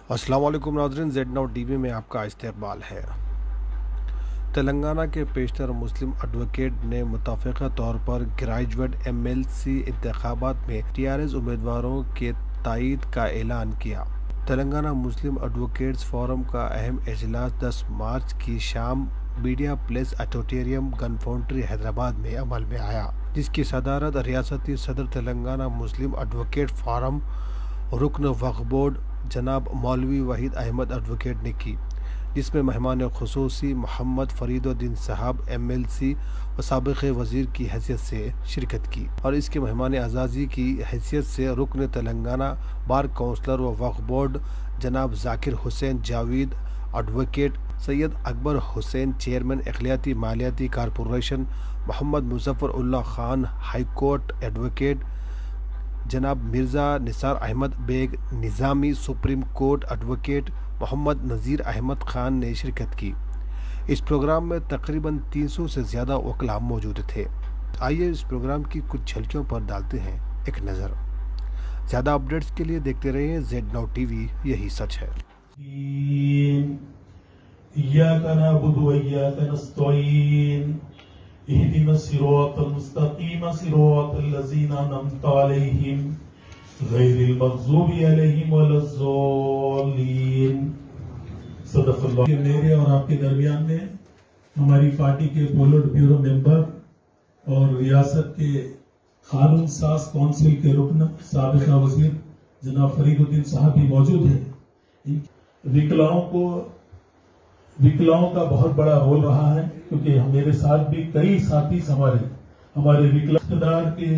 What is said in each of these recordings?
अस्सलाम वालेकुम नाज़रीन, Z9 TV में आपका इस्तकबाल है। तेलंगाना के पेशतर मुस्लिम एडवोकेट ने मुतफ़िक़ा तौर पर ग्रेजुएट MLC इंतख़ाबात में TRS उम्मीदवारों के तायीद का ऐलान किया। तेलंगाना मुस्लिम एडवोकेट्स फोरम का अहम इजलास 10 मार्च की शाम media place auditorium gun foundry Hyderabad में अमल में आया, जिसकी सदारत रियासती सदर तेलंगाना मुस्लिम एडवोकेट फोरम रुकन वक्फ बोर्ड जनाब मौलवी वहीद अहमद एडवोकेट ने की, जिसमें मेहमान खुसूसी मोहम्मद फरीदुद्दीन साहब MLC व साबिक़ वज़ीर की हैसियत से शिरकत की और इसके मेहमान आज़ाज़ी की हैसियत से रुकन तेलंगाना बार काउंसलर व वक्फ बोर्ड जनाब ज़ाकिर हुसैन जावेद एडवोकेट, सैयद अकबर हुसैन चेयरमैन अक़लियती मालियाती corporation, Mohammad Muzaffar Ullah Khan high court advocate, जनाब Mirza Nisar Ahmed Baig Nizami supreme court advocate, Mohammad Nazir Ahmed Khan ने शिरकत की। इस प्रोग्राम में तकरीबन 300 से ज़्यादा वकला मौजूद थे। आइए इस प्रोग्राम की कुछ झलकियों पर डालते हैं एक नज़र। ज़्यादा अपडेट्स के लिए देखते रहिए Z9 TV, यही सच है। इय्याका नअबुदु व इय्याका नस्तईन इहदिना सिरातल मुस्तकीम सिरातल लज़ीना अनअमता अलैहिम गैरिल मग़ज़ूबि अलैहिम वलज़्ज़ालिन। सदक़ल्लाह। मेरे और आपके दरमियान में हमारी पार्टी के पोलिट ब्यूरो मेंबर और रियासत के कानून साज काउंसिल के रुकन साबिक़ा वज़ीर जनाब फरीदुद्दीन साहब भी मौजूद हैं। विकलांगों का बहुत बड़ा रोल रहा है, क्योंकि मेरे साथ भी कई साथी हमारे विकलांगदार के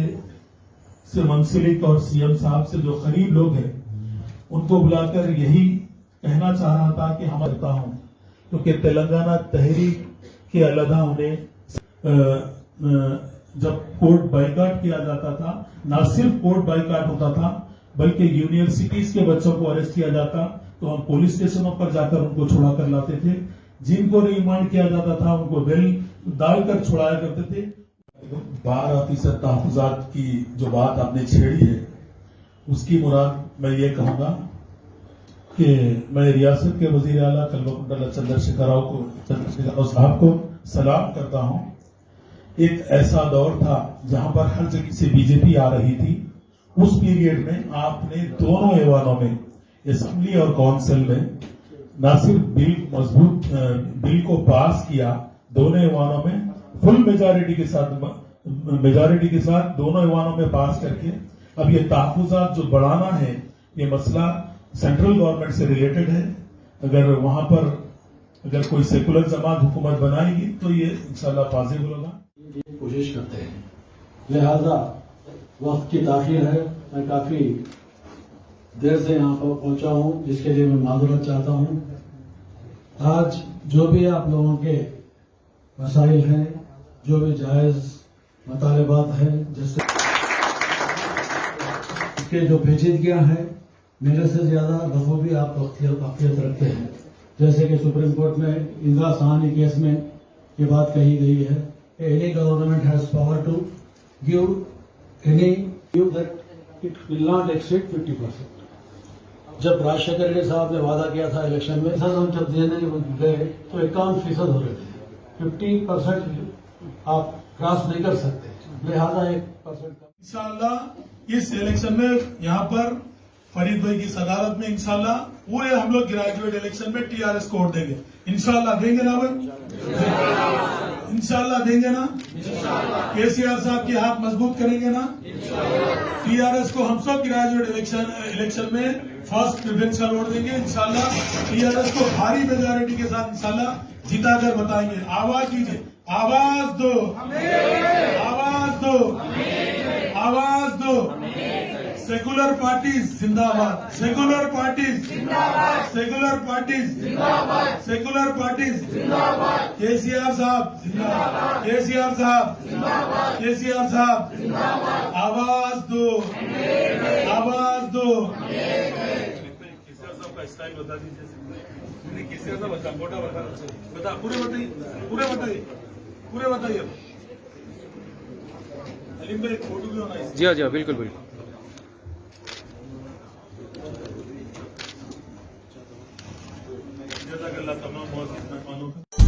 से मंसलिक और CM साहब से जो करीब लोग हैं, उनको बुलाकर यही कहना चाह रहा था कि हम करता हूं, क्योंकि तेलंगाना तहरीक के अलहदा उन्हें जब कोर्ट बाइकाट किया जाता था, ना सिर्फ कोर्ट बाइकाट होता था बल्कि यूनिवर्सिटीज के बच्चों को अरेस्ट किया जाता तो हम पुलिस स्टेशनों पर जाकर उनको छुड़ा कर लाते थे। जिनको रिमांड किया जाता था उनको बेल डालकर छुड़ाया करते थे। 12% तहफ़्फ़ुज़ात की जो बात आपने छेड़ी है, उसकी मुराद मैं ये कहूंगा कि मैं रियासत के वज़ीर आला कल्वकुंतला चंद्रशेखर राव साहब को सलाम करता हूं। एक ऐसा दौर था जहां पर हर जगह से बीजेपी आ रही थी। उस पीरियड में आपने दोनों ऐवानों में, असेंबली और काउंसिल में, न सिर्फ बिल को पास किया, दोनों ऐवानों में फुल मेजॉरिटी के साथ दोनों ऐवानों में पास करके अब ये तहफ़्फ़ुज़ात जो बढ़ाना है, ये मसला सेंट्रल गवर्नमेंट से रिलेटेड है। अगर वहां पर अगर कोई सेकुलर जमात हुकूमत बनाएगी तो ये इंशाल्लाह पॉसिबल होगा। कोशिश करते हैं, लिहाजा वक्त की ताखीर है। मैं काफी देर से यहाँ पर पहुंचा हूँ, जिसके लिए मैं माजूरत चाहता हूँ। आज जो भी आप लोगों के मसाइल हैं, जो भी जायज मुतालबात हैं, जैसे इसके जो पेचीदगियां हैं, मेरे से ज्यादा रफो भी आप अख्तियत रखते हैं। जैसे कि सुप्रीम कोर्ट में इंदिरा सहानी केस में ये बात कही गई है, any government has power to give that it will not exceed 50%। जब राजशेखर रेड्डी साहब ने वादा किया था इलेक्शन में, सर हम जब देने गए तो 51% हो रहे थे। 50% आप क्रॉस नहीं कर सकते, लिहाजा 1% इंशाल्लाह इस इलेक्शन में यहाँ पर फरीद भाई की सदारत में इंशाल्लाह पूरे हम लोग ग्रेजुएट इलेक्शन में TRS को वोट देंगे। इंशाल्लाह देंगे ना भाई? इंशाल्लाह देंगे ना? KCR साहब के हाथ मजबूत करेंगे ना? TRS को हम सब ग्रेजुएट इलेक्शन में फर्स्ट प्रेफरेंशियल वोट देंगे। इंशाल्लाह TRS को भारी मेजॉरिटी के साथ इंशाल्लाह जिता कर बताएंगे। आवाज दीजिए, आवाज दो, आवाज दो, आवाज दो। सेकुलर पार्टीज जिंदाबाद, सेकुलर पार्टीज जिंदाबाद, सेकुलर पार्टीज जिंदाबाद, सेकुलर पार्टीज जिंदाबाद। KCR साहब जिंदाबाद, KCR साहब जिंदाबाद, KCR साहब जिंदाबाद। आवाज दो, आवाज दो। KCR साहब का स्टाइल बता दीजिए। KCR साहब बता, मोटा बता, पूरे बताइए। अलीम भाई फोटो भी होना है। जी हाँ, बिल्कुल बिल्कुल। जज़ाकल्लाह तमाम मुअज़्ज़िज़ मेहमानों का।